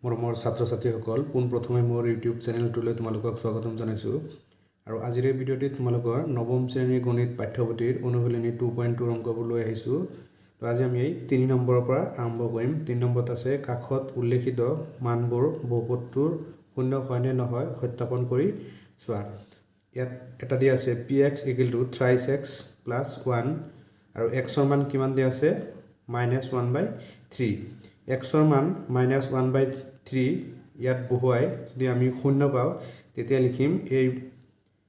মৰমৰ ছাত্ৰ ছাত্ৰীসকল পোনপ্ৰথমে মোৰ ইউটিউব চেনেলটোলৈ তোমালোকক স্বাগতম জনাইছোঁ আৰু আজিৰ এই ভিডিঅ'টিত তোমালোকৰ নৱম শ্ৰেণীৰ গণিত পাঠ্যপুথিৰ অনুশীলনী 2.2 অংকবোৰ লৈ আহিছোঁ। তো আজি আমি এই 3 নম্বৰৰ পৰা আৰম্ভ কৰিম। 3 নম্বৰত আছে কাষত উল্লেখিত মানবোৰ বহুপদটোৰ শূন্য হয় নে নহয় সত্যাপন কৰি চোৱা। ইয়াত এটা দিয়া আছে px = thrice x + 1 আৰু x ৰ মান কিমান দিয়া আছে -1/3। x ৰ মান -1/3 ইয়াত বহুৱাই যদি আমি শূন্য পাওঁ তেতিয়া লিখিম এই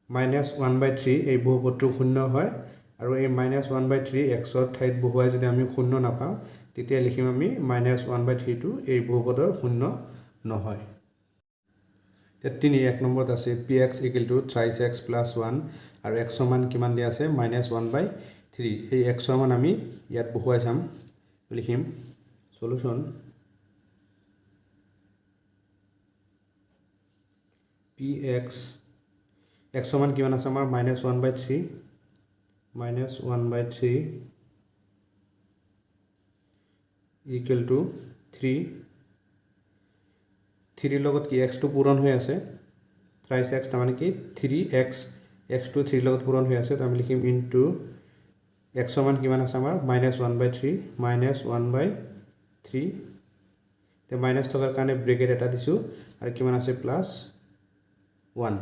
-1/3 এই বহুপদটো শূন্য হয় আৰু এই -1/3 x ৰ ঠাইত বহুৱাই যদি আমি শূন্য নাপাওঁ তেতিয়া লিখিম আমি -1/3 টো এই বহুপদৰ শূন্য নহয়। এক নম্বৰত আছে px = thrice x + 1 আৰু x ৰ মান কিমান দিয়া আছে -1/3। এই x ৰ মান আমি ইয়াত বহুৱাই চাম। লিখিম সলিউশন px x ৰ মান কিমান আছে আমাৰ -1/3 = 3 3 লগত কি x টো পূৰণ হৈ আছে thrice x তাৰ মানে কি 3x x টো 3 লগত পূৰণ হৈ আছে। তো আমি লিখিম ইনটু x ৰ মান কিমান আছে আমাৰ -1/3 তে মাইনাছ থকাৰ কাৰণে ব্ৰেকেট এটা দিছোঁ আৰু কিমান আছে +1।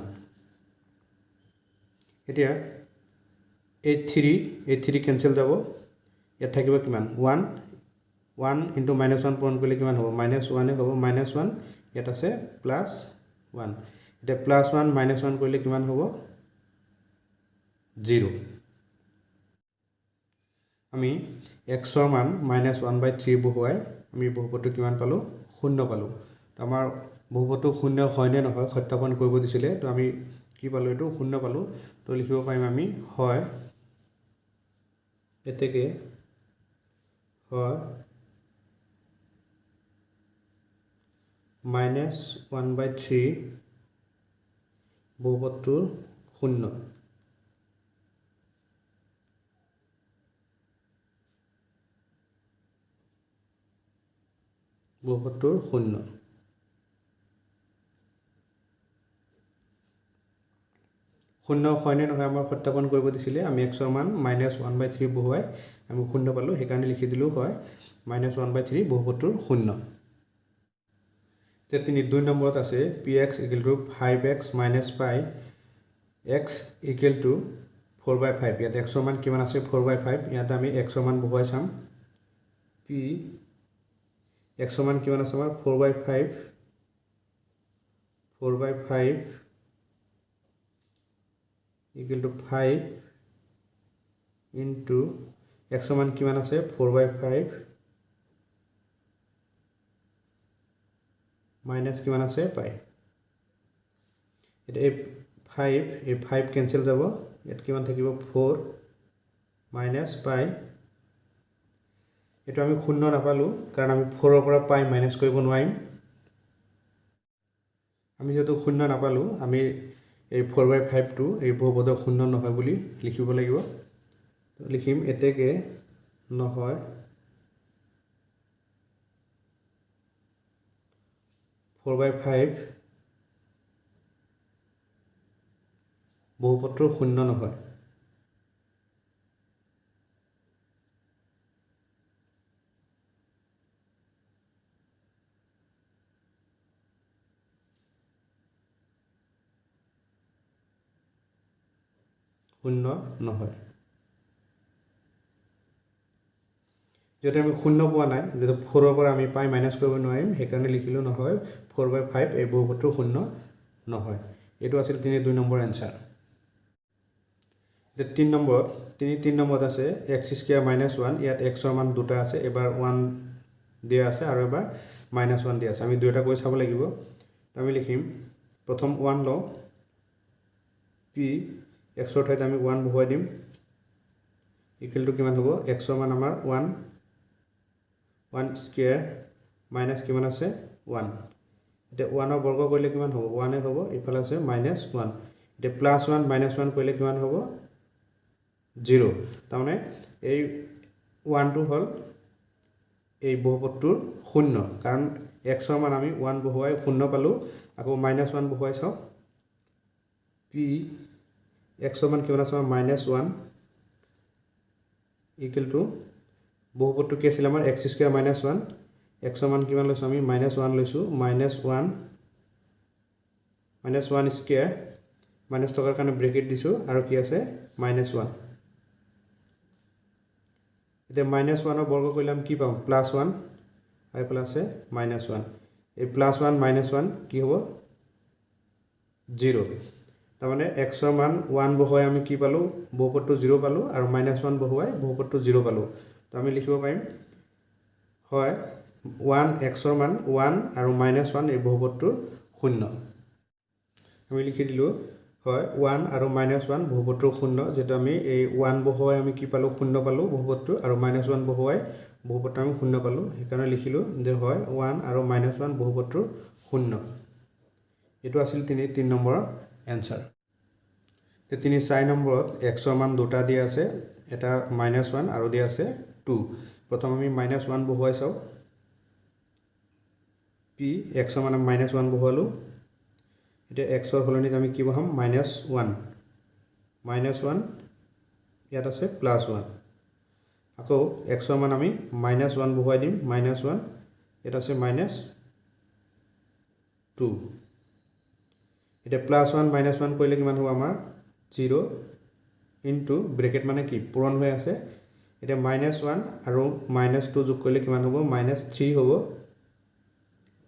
এতিয়া এই 3 কেনসেল যাব, ইয়াত থাকিব কিমান 1 1 × -1 পূৰণ কৰিলে কিমান হ'ব -1 হ'ব -1 ইয়াত আছে +1। এতিয়া +1 -1 কৰিলে কিমান হ'ব 0। আমি x ৰ মান -1/3 বহুৱাই আমি বহুপদটো কিমান পালোঁ শূন্য পালোঁ। তো আমাৰ বহুপদটো শূন্য হয় নে নহয় সত্যাপন কৰিব দিছিলে। তো আমি কি পালোঁ এইটো শূন্য পালোঁ। তো লিখিব পাৰিম আমি হয় এতেকে হয় -1/3 বহুপদটোৰ শূন্য। বহুপদটোৰ শূন্য। শূন্য হয় নে নহয় আমাৰ সত্যাপন কৰিব দিছিলে। আমি x ৰ মান -1/3 বহুৱাই আমি শূন্য পালোঁ, সেইকাৰণে লিখি দিলোঁ হয় -1/3 বহুপদটোৰ শূন্য। এতিয়া 2 নম্বৰত আছে px = 5x - pi x = 4/5। ইয়াত x ৰ মান কিমান আছে 4/5। ইয়াত আমি x ৰ মান বহুৱাই চাম। p x ৰ মান কিমান আছে আমাৰ 4/5 = 5 * x ৰ মান কিমান আছে 4/5 মাইনাছ কিমান আছে পাই। এতিয়া এই 5 কেনসেল যাব, ইয়াত কিমান থাকিব 4 - পাই। এইটো আমি শূন্য নাপালোঁ কাৰণ আমি 4 ৰ পৰা পাই মাইনাছ কৰিব নোৱাৰিম। আমি যেহেতু শূন্য নাপালোঁ আমি এই 4/5 টো এই বহুপদৰ শূন্য নহয় বুলি লিখিব লাগিব। লিখিম এতেকে নহয় 4/5 বহুপদটোৰ শূন্য নহয়। শূন্য নহয়। যেহেতু আমি শূন্য পোৱা নাই, যেহেতু 4 ৰ পৰা আমি পাই মাইনাছ কৰিব নোৱাৰিম, সেইকাৰণে লিখিলোঁ নহয় 4/5 এই বহুপদটো শূন্য নহয়। এইটো আছিল 2 নম্বৰ এনচাৰ। এতিয়া 3 নম্বৰত আছে x² - 1। ইয়াত x ৰ মান দুটা আছে, এবাৰ 1 দিয়া আছে আৰু এবাৰ -1 দিয়া আছে। আমি দুয়োটা কৰি চাব লাগিব। আমি লিখিম প্ৰথম 1 লওঁ, p x ৰ ঠাইত আমি 1 বহুৱাই দিম ইকুৱেল টু কিমান হ'ব x ৰ মান আমাৰ 1² মাইনাছ কিমান আছে 1। এতিয়া 1 ৰ বৰ্গ কৰিলে কিমান হ'ব 1 হ'ব, ইফালে আছে -1। এতিয়া +1 - 1 কৰিলে কিমান হ'ব 0। তাৰমানে এই 1টো হ'ল এই বহুপদটোৰ শূন্য, কাৰণ এক্সৰ মান আমি 1 বহুৱাই 0 পালোঁ আকৌ -1 বহুৱাই চাওঁ পি এক্সৰ মান কিমান আছে আমাৰ -1 ইকুৱেল টু বহুপদটো কি আছিল আমাৰ x² - 1 এক্সৰ মান কিমান লৈছোঁ আমি -1 লৈছোঁ -1 স্কুৱেৰ মাইনাছ থকাৰ কাৰণে ব্ৰেকেট দিছোঁ আৰু কি আছে -1 এতিয়া -1ৰ বৰ্গ কৰিলে আমি কি পাম +1 আৰু এইফালে আছে -1 এই +1 -1 কি হ'ব 0 তাৰমানে এক্সৰ মান 1 বহুৱাই আমি কি পালোঁ বহুপদটো 0 পালোঁ আৰু -1 বহুৱাই বহুপদটো 0 পালোঁ তো আমি লিখিব পাৰিম হয় 1 এক্সৰ মান 1 আৰু -1 এই বহুপদটোৰ 0 আমি লিখি দিলোঁ হয় 1 আৰু -1 বহুপদটোৰ 0 যেটো আমি এই 1 বহুৱাই আমি কি পালোঁ 0 পালোঁ বহুপদটো আৰু -1 বহুৱাই বহুপদটো আমি 0 পালোঁ সেইকাৰণে লিখিলোঁ যে হয় 1 আৰু -1 বহুপদটোৰ 0 এটো আছিল 3 নম্বৰৰ এনসাৰ 4 নম্বৰত এক্সৰ মান দুটা দিয়া আছে এটা -1 আৰু দিয়া আছে 2 প্ৰথম আমি -1 বহুৱাই চাওঁ পি এক্সৰ মান -1 বহুৱালোঁ এতিয়া এক্সৰ সলনিত আমি কি বহাম -1 ইয়াত আছে +1 আকৌ এক্সৰ মান আমি -1 বহুৱাই দিম -1 ইয়াত আছে -2 এতিয়া +1 -1 কৰিলে কিমান হ'ব আমাৰ 0 ইনটু ব্ৰেকেট মানে কি পূৰণ হৈ আছে এতিয়া -1 আৰু -2 যোগ কৰিলে কিমান হ'ব -3 হ'ব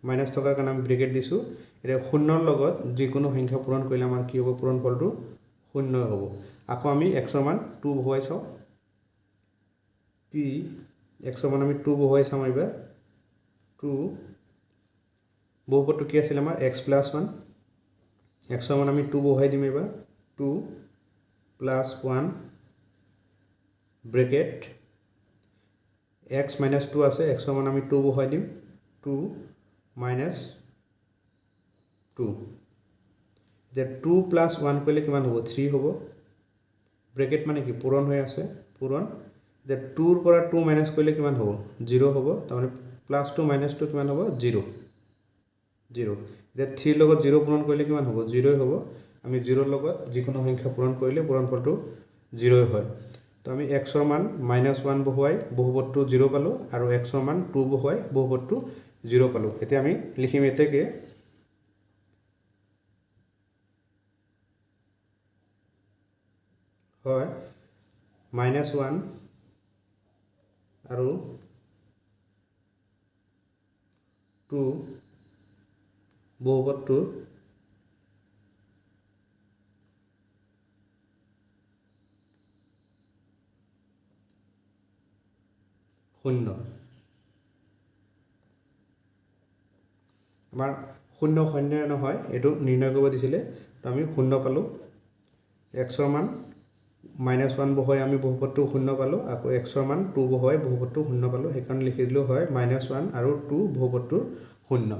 মাইনাছ থকাৰ কাৰণে আমি ব্ৰেকেট দিছোঁ এতিয়া 0ৰ লগত যিকোনো সংখ্যা পূৰণ কৰিলে আমাৰ কি হ'ব পূৰণ ফলটো 0 হ'ব আকৌ আমি এক্সৰ মান 2 বহুৱাই চাওঁ পি এক্সৰ মান আমি 2 বহুৱাই চাওঁ এবাৰ 2 বহুপদটো কি আছিল আমাৰ x + 1 এক্সৰ মান আমি 2 বহুৱাই দিম এবাৰ 2 + 1 ব্ৰেকেট x - 2 আছে এক্সৰ মান আমি 2 বহুৱাই দিম 2 - 2 যে 2 + 1 কৰিলে কিমান হ'ব 3 হ'ব ব্ৰেকেট মানে কি পূৰণ হৈ আছে পূৰণ যে 2 ৰ পৰা 2 মাইনাছ কৰিলে কিমান হ'ব 0 হ'ব তাৰমানে +2 - 2 কিমান হ'ব 0 0 এতিয়া 3 ৰ লগত 0 পূৰণ কৰিলে কিমান হ'ব 0 হ'ব আমি 0 ৰ লগত যিকোনো সংখ্যা পূৰণ কৰিলে পূৰণ ফলটো 0 হয় তো আমি এক্সৰ মান -1 বহুৱাই বহুপদটো 0 পালোঁ আৰু এক্সৰ মান 2 বহুৱাই বহুপদটো 0 পালোঁ এতিয়া আমি লিখিম এতেকে হয় -1 আৰু 2 বহুপদটো 0 আমাৰ 0 শূন্য নহয় এটো নিৰ্ণয় কৰিব দিছিলে তো আমি 0 পালোঁ এক্সৰ মান -1 বহুৱাই আমি বহুপদটো 0 পালোঁ আকৌ এক্সৰ মান 2 বহুৱাই বহুপদটো 0 পালোঁ সেইকাৰণে লিখি দিলোঁ হয় -1 আৰু 2 বহুপদটো 0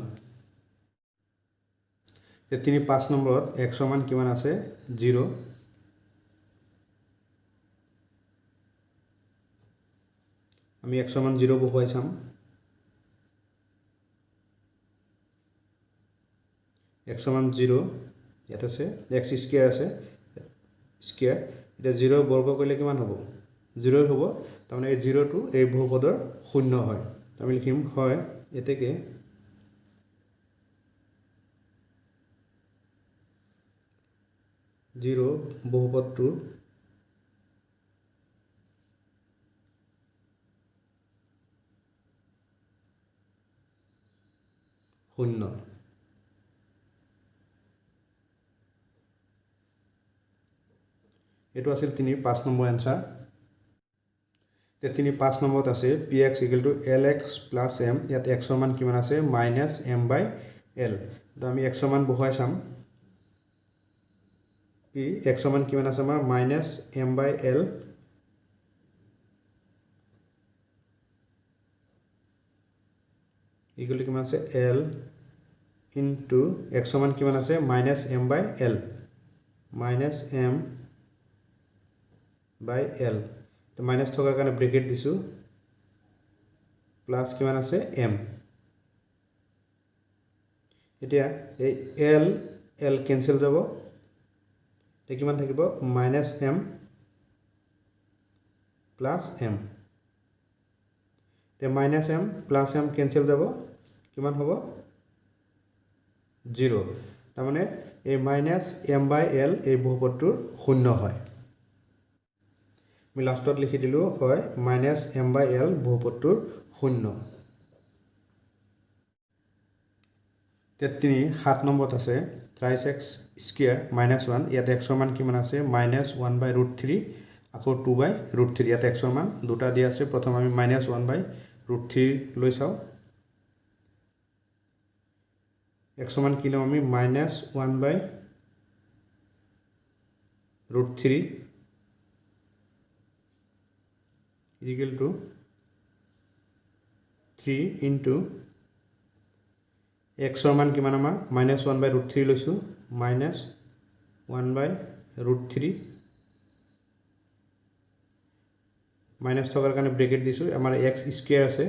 এতিয়া 5 নম্বৰত এক্সৰ মান কিমান আছে 0 আমি এক্সৰ মান 0 বহুৱাই চাম এক্সৰ মান 0 ইয়াত আছে x² আছে স্কয়াৰ এটা 0 বৰ্গ কৰিলে কিমান হ'ব 0 হ'ব তাৰমানে এই 0টো এই বহুপদৰ 0 হয় আমি লিখিম হয় এতেকে জিৰো বহুপদটোৰ শূন্য এটো আছিল 5 নম্বৰ এনসাৰ তে 5 নম্বৰত আছে px = lx + m ইয়াত x ৰ মান কিমান আছে -m/l তো আমি x ৰ মান বহুৱাই চাম p x ৰ মান কিমান আছে আমাৰ -m/l ইকুৱেল টু কিমান আছে l ইনটু x ৰ মান কিমান আছে -m/l -m/l তো মাইনাস থকাৰ কাৰণে ব্ৰেকেট দিছোঁ প্লাস কিমান আছে m এতিয়া এই এল এল কেঞ্চেল যাব, এতিয়া কিমান থাকিব -m প্লাছ m। এতিয়া -m প্লাছ m কেঞ্চেল যাব, কিমান হ'ব 0। তাৰমানে এই -m/l এই বহুপদটোৰ শূন্য হয়। আমি লাষ্টত লিখি দিলোঁ হয় -m/l বহুপদটোৰ শূন্য। তিনি 7 নম্বৰত আছে থ্ৰাইছ x স্কুৱেৰ -1। ইয়াত x ৰ মান কিমান আছে -1/√3 আকৌ 2/√3। ইয়াত x ৰ মান দুটা দিয়া আছে, প্ৰথম আমি -1/√3 লৈ চাওঁ। x ৰ মান কি ল'ম আমি -1/√3 ইকুৱেল টু 3 ইনটু x ৰ মান কিমান আমাৰ -1/√3 লৈছোঁ, -1/√3 মাইনাছ থকাৰ কাৰণে ব্ৰেকেট দিছোঁ। আমাৰ x স্কুৱেৰ আছে,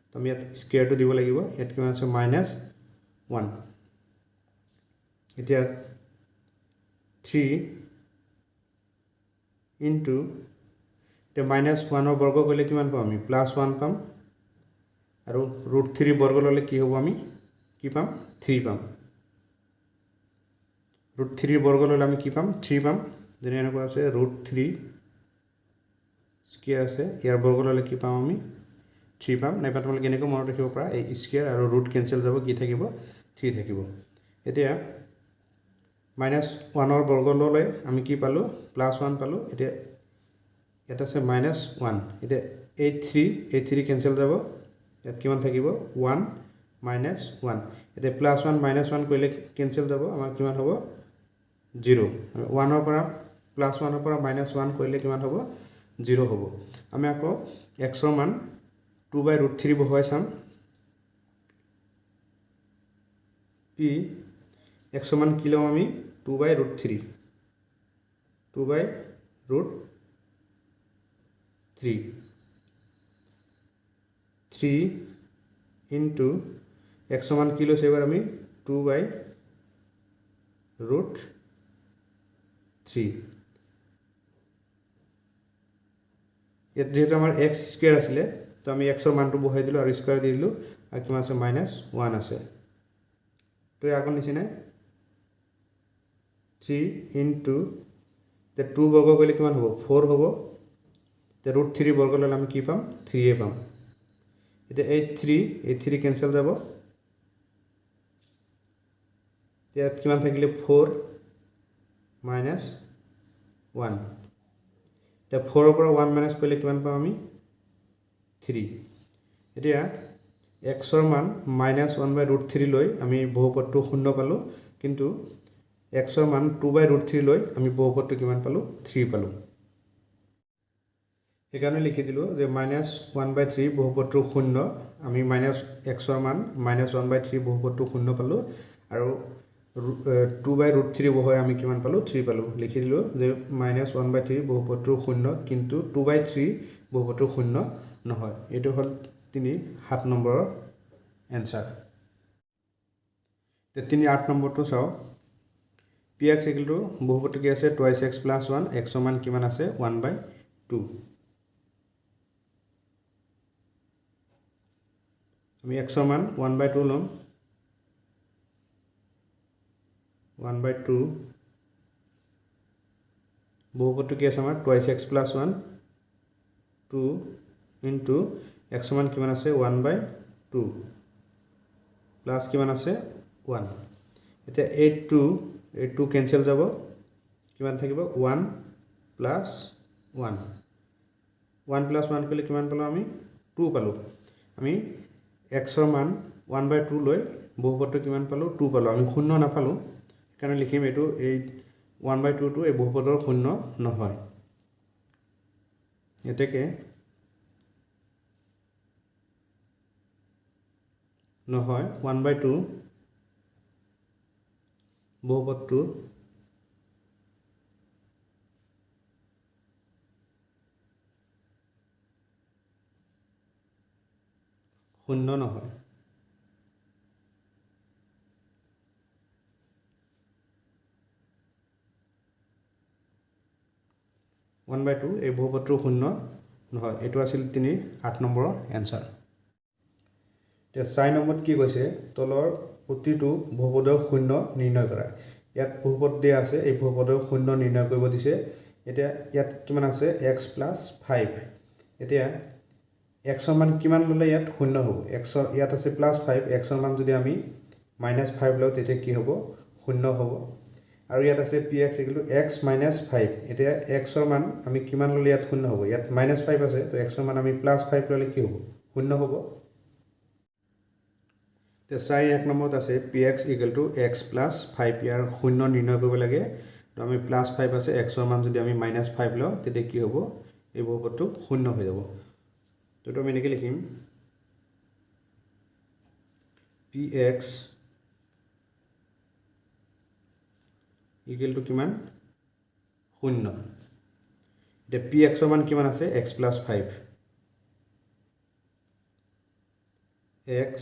তো আমি ইয়াত স্কুৱেৰটো দিব লাগিব। ইয়াত কিমান আছে -1। এতিয়া 3 ইনটু এতিয়া -1ৰ বৰ্গ কৰিলে কিমান পাম আমি +1 পাম, আৰু √3 বৰ্গ ল'লে কি হ'ব আমি কি পাম 3 পাম। √3 বৰ্গ ল'লে আমি কি পাম 3 পাম। যেনে এনেকুৱা আছে √3 স্কুৱেৰ আছে, ইয়াৰ বৰ্গ ল'লে কি পাম আমি 3 পাম। নাইবা তোমালোকে কেনেকৈ মনত ৰাখিব পাৰা, এই স্কুৱেৰ আৰু ৰুট কেঞ্চেল যাব, কি থাকিব 3 থাকিব। এতিয়া -1ৰ বৰ্গ ল'লে আমি কি পালোঁ +1 পালোঁ। এতিয়া ইয়াত আছে -1, এতিয়া এই 3 কেঞ্চেল যাব, ইয়াত কিমান থাকিব 1 -1। এতিয়া +1 -1 কৰিলে কেঞ্চেল যাব, আমাৰ কিমান হ'ব 0। 1ৰ পৰা +1ৰ পৰা -1 কৰিলে কিমান হ'ব 0 হ'ব। আমি আকৌ x ৰ মান 2/√3 বহুৱাই চাম। x ৰ মান কি ল'ম আমি 2/√3 3 ইনটু x ৰ মান কি লৈছে এবাৰ আমি 2/√3। ইয়াত যিহেতু আমাৰ x স্কুৱেৰ আছিলে, তো আমি x ৰ মানটো বহাই দিলোঁ আৰু স্কুৱেৰ দি দিলোঁ, আৰু কিমান আছে -1 আছে। তো আগৰ নিচিনাই 3 ইনটু এতিয়া 2 বৰ্গ কৰিলে কিমান হ'ব 4 হ'ব। এতিয়া √3 বৰ্গ ল'লে আমি কি পাম 3 পাম। এতিয়া এই 3 কেঞ্চেল যাব, ইয়াত কিমান থাকিলে 4 -1। এতিয়া 4ৰ পৰা 1 মাইনাছ কৰিলে কিমান পাম আমি 3। এতিয়া x ৰ মান -1/√3 লৈ আমি বহুপদটো শূন্য পালোঁ, কিন্তু x ৰ মান 2/√3 লৈ আমি বহুপদটো কিমান পালোঁ 3 পালোঁ। সেইকাৰণে লিখি দিলোঁ যে -1/3 বহুপদটো শূন্য। আমি x ৰ মান -1/3 বহুপদটো শূন্য পালোঁ, আৰু 2/√3 বহুৱাই আমি কিমান পালোঁ 3 পালোঁ। লিখি দিলোঁ যে -1/3 বহুপদটো শূন্য, কিন্তু 2/3 বহুপদটো শূন্য নহয়। এইটো হ'ল 7 নম্বৰৰ এনচাৰ। 8 নম্বৰটো চাওঁ। px ইকুৱেল টু বহুপদটো কি আছে 2x + 1, x ৰ মান কিমান আছে 1/2। আমি x ৰ মান 1/2 ল'ম, 1/2 বহুপদটো কি আছে আমাৰ 2x + 1, 2 ইনটু x ৰ মান কিমান আছে 1/2 প্লাছ কিমান আছে 1। এতিয়া এই 2 কেঞ্চেল যাব, কিমান থাকিব 1 + 1। 1 + 1 কৰিলে কিমান পালোঁ আমি 2 পালোঁ। আমি x ৰ মান 1/2 লৈ বহুপদটো কিমান পালোঁ 2 পালোঁ, আমি শূন্য নাপালোঁ। সেইকাৰণে লিখিম এইটো এই 1/2টো এই বহুপদৰ শূন্য নহয়। এতেকে নহয় 1/2 বহুপদটো শূন্য নহয়। 1/2 এই বহুপদটো শূন্য নহয় এটো আছিল 8 নম্বৰৰ এনসাৰ তে 4 নম্বৰত কি কৈছে তলৰ প্ৰতিটো বহুপদৰ শূন্য নিৰ্ণয় কৰা ইয়াত বহুপদ দিয়া আছে এই বহুপদৰ শূন্য নিৰ্ণয় কৰিব দিছে এতিয়া ইয়াত কিমান আছে x + 5 এতিয়া x ৰ মান কিমান ললে ইয়াত শূন্য হ'ব x ইয়াত আছে +5 x ৰ মান যদি আমি -5 লও তেতিয়া কি হ'ব শূন্য হ'ব আৰু ইয়াত আছে px = x - 5 এতিয়া x ৰ মান আমি কিমান ললে ইয়াত শূন্য হ'ব ইয়াত -5 আছে তো x ৰ মান আমি +5 ললে কি হ'ব শূন্য হ'ব তে 4 নম্বৰত আছে px = x + 5 ইয়াৰ শূন্য নিৰ্ণয় কৰিব লাগে তো আমি +5 আছে x ৰ মান যদি আমি -5 লও তেতিয়া কি হ'ব এই বহুপদটো শূন্য হৈ যাব তো আমি এনেকৈ লিখিম px = কিমান শূন্য এতিয়া px ৰ মান কিমান আছে x + 5 x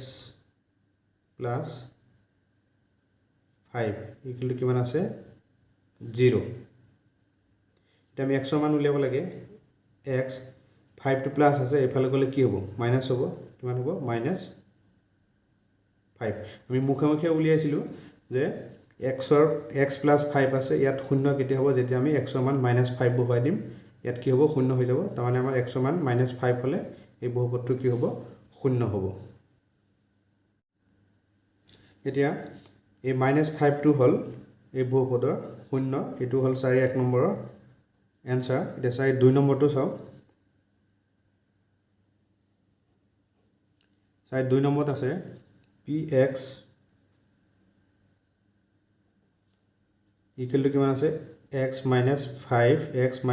+ 5 = কিমান আছে 0 এতিয়া আমি x ৰ মান উলিয়াব লাগে x 5 টো প্লাস আছে এফালে গলে কি হ'ব মাইনাস হ'ব কিমান হ'ব -5 আমি মুখে উলিয়াইছিলো যে x + 5 আছে ইয়াত শূন্য কেতিয়া হ'ব যেতিয়া আমি x ৰ মান -5 বহাই দিম ইয়াত কি হ'ব শূন্য হৈ যাব তাৰ মানে আমাৰ x ৰ মান -5 হলে এই বহুপদটো কি হ'ব শূন্য হ'ব এতিয়া এই -5 টো হল এই বহুপদৰ শূন্য এটো হল 4 1 নম্বৰৰ এনসাৰ এতিয়া 4 2 নম্বৰটো চাও 2 নম্বৰত আছে px = কিমান আছে x - 5 x -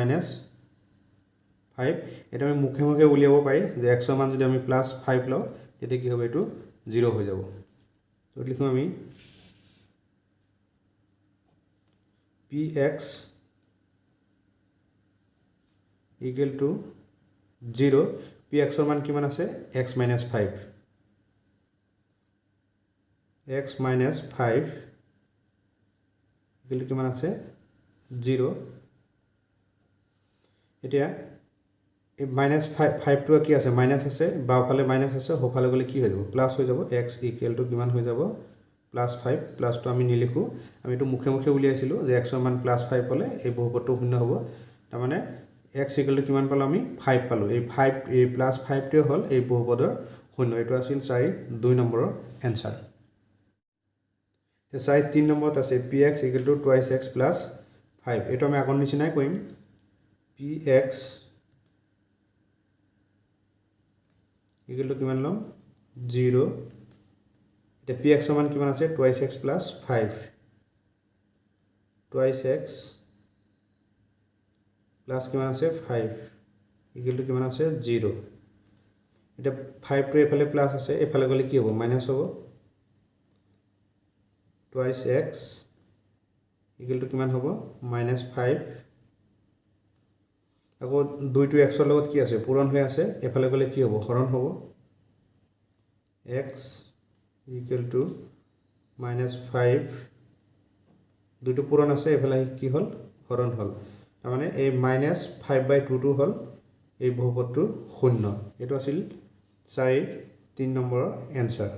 5 এটা আমি মুখে উলিয়াব পাৰি যে x ৰ মান যদি আমি +5 লও তেতিয়া কি হ'ব এটো 0 হৈ যাব তো লিখো আমি px = 0 px ৰ মান কিমান আছে x - 5 x - 5 = কিমান আছে 0 এতিয়া এই -5 টো কি আছে মাইনাস আছে বাওফালে মাইনাস আছে হোফালে গলে কি হৈ যাব প্লাস হৈ যাব x = কিমান হৈ যাব +5 প্লাস টো আমি নিলিখো আমি তো মুখে উলিয়াইছিলো যে x ৰ মান +5 হলে এই বহুপদটো শূন্য হ'ব তাৰ মানে x = কিমান পালো আমি 5 পালো এই 5 এই +5 টো হল এই বহুপদৰ শূন্য এটো আছিল 4 2 নম্বৰৰ এনসাৰ তে 4 3 নম্বৰত আছে px = 2x + 5 এটো আমি আগৰ নিচিনাই কৰিম px = কিমান লম 0 এতিয়া px ৰ মান কিমান আছে 2x + 5 2x প্লাস কিমান আছে 5 = কিমান আছে 0 এটা 5 টো এফালে প্লাস আছে এফালে গলে কি হ'ব মাইনাস হ'ব 2x = কিমান হ'ব -5 আকৌ 2 টো x ৰ লগত কি আছে পূৰণ হৈ আছে এফালে গলে কি হ'ব হৰণ হ'ব x = -5 2 টো পূৰণ আছে এফালে কি হল হৰণ হল তাৰ মানে এই -5/2 টো হল এই বহুপদটো শূন্য এটো আছিল 4 3 নম্বৰৰ এনসাৰ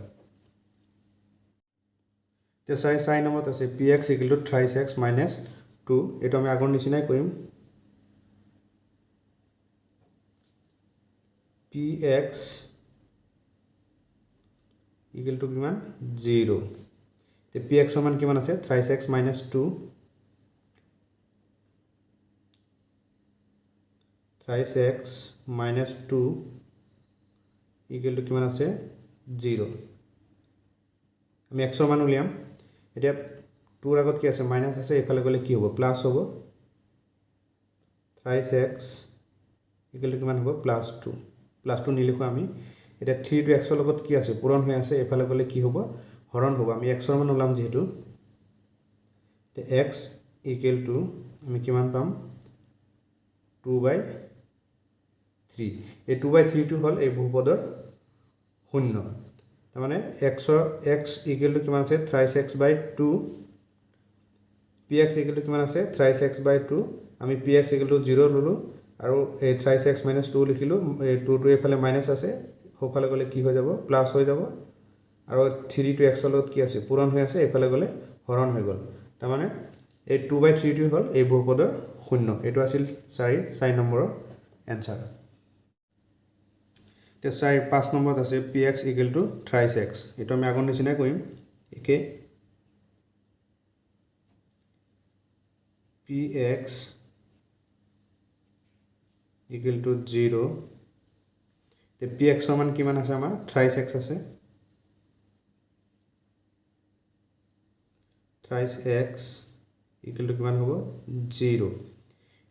তে 4 নম্বৰত আছে px = 3x - 2 এটো আমি আগৰ নিচিনাই কৰিম px = কিমান 0 তে px ৰ মান কিমান আছে 3x - 2 3x - 2 = কিমান আছে 0 আমি x ৰ মান উলিয়াম এতিয়া 2 ৰ আগত কি আছে মাইনাস আছে এফালে গলে কি হ'ব প্লাস হ'ব 3x = কিমান হ'ব +2 +2 নিলিখো আমি এটা 3 টো x ৰ লগত কি আছে পূৰণ হৈ আছে এফালে গলে কি হ'ব হৰণ হ'ব আমি x ৰ মান উলাম যেহেতু তে x = আমি কিমান পাম 2/3 এই 2/3 টো হল এই বহুপদৰ শূন্য তাৰ মানে x = কিমান আছে 3x/2 px = কিমান আছে 3x/2 আমি px = 0 ললো আৰু এই thrice x - 2 লিখিলো এই 2 টো এফালে মাইনাস আছে হোফালে গলে কি হৈ যাব প্লাস হৈ যাব আৰু 3 টো x ৰ লগত কি আছে পূৰণ হৈ আছে এফালে গলে হৰণ হৈ গল তাৰ মানে এই 2/3 টো হল এই বহুপদৰ শূন্য এটো আছিল 4 নম্বৰৰ आंसर তে 5 নম্বৰত আছে px = thrice x এটো আমি আগৰ নিচিনা কৰিম একে px = 0 তে px সমান কিমান আছে আমাৰ thrice x আছে thrice x = কিমান হ'ব 0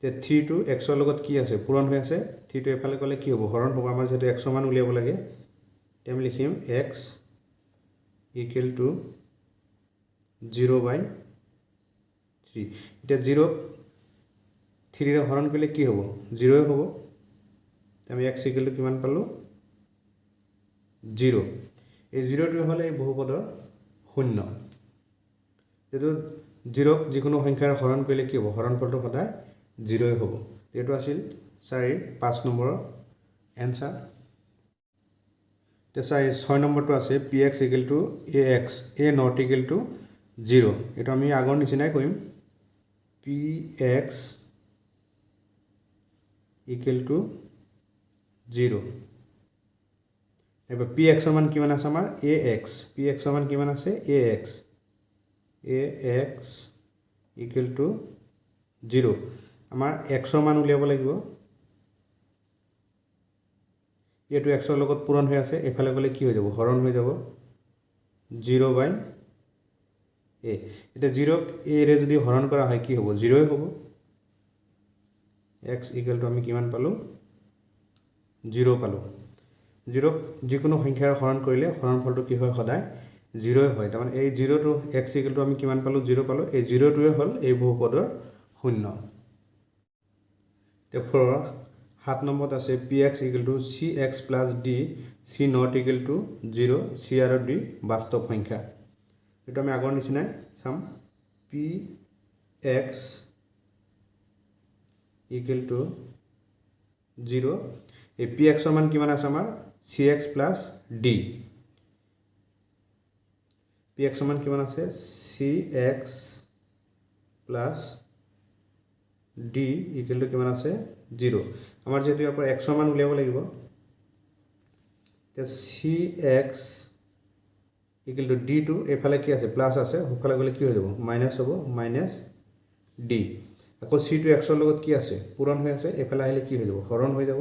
তে 3 টো x ৰ লগত কি আছে পূৰণ হৈ আছে 3 টো এফালে গলে কি হ'ব হৰণ হ'ব আমাৰ যেটো x সমান উলিয়াব লাগে তে আমি লিখিম x = 0/3 এটা 0 3 ৰে হৰণ কৰিলে কি হ'ব 0 হ'ব আমি x = কিমান পালো 0 এই 0 টো হলে এই বহুপদৰ শূন্য যেটো 0 যিকোনো সংখ্যাৰ হৰণ কৰিলে কি হ'ব হৰণফলটো সদায় 0 হ'ব এটো আছিল 5 নম্বৰৰ आंसर তে 6 নম্বৰটো আছে px = ax a not equal to 0 এটো আমি আগৰ নিচিনাই কৰিম px = 0 এবাৰ px সমান কিমান আছে আমাৰ ax px সমান কিমান আছে ax = 0 আমাৰ x ৰ মান উলিয়াব লাগিব এটো x ৰ লগত পূৰণ হৈ আছে এফালে গলে কি হৈ যাব হৰণ হৈ যাব 0/a এটা 0 a ৰে যদি হৰণ কৰা হয় কি হ'ব 0 হ'ব x = আমি কিমান পালো 0 পালো 0 যিকোনো সংখ্যাৰ হৰণ কৰিলে হৰণফলটো কি হয় সদায় 0 হয় তাৰ মানে এই 0 টো x = আমি কিমান পালো 0 পালো এই 0 টোৱে হল এই বহুপদৰ শূন্য তে 7 নম্বৰত আছে px = cx + d c not equal to 0 c আৰু d বাস্তৱ সংখ্যা এটো আমি আগৰ নিচিনাই চাম px = 0 এই px সমান কিমান আছে আমাৰ cx + d px সমান কিমান আছে cx + d = কিমান আছে 0 আমাৰ যেটো ইয়াৰ পৰা x সমান উলিয়াব লাগিব তে cx = d টো এফালে কি আছে প্লাস আছে হোফালে গলে কি হৈ যাব মাইনাস হ'ব -d আকৌ c টো x ৰ লগত কি আছে পূৰণ হৈ আছে এফালে আহিলে কি হৈ যাব হৰণ হৈ যাব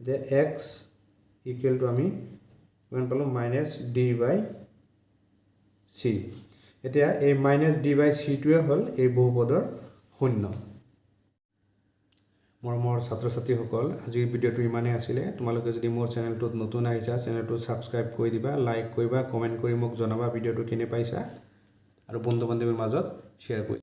যে x = আমি কিমান পালো -d/c এতিয়া এই -d/c টোৱে হল এই বহুপদৰ শূন্য মৰমৰ ছাত্ৰ ছাত্ৰীসকল আজিৰ ভিডিওটো ইমানেই আছিলে তোমালোকে যদি মোৰ চেনেলটোত নতুন আহিছা চেনেলটো সাবস্ক্ৰাইব কৰি দিবা লাইক কৰিবা কমেন্ট কৰি মোক জনাবা ভিডিওটো কেনে পাইছা আৰু বন্ধু বান্ধৱীৰ মাজত শ্বেয়াৰ কৰি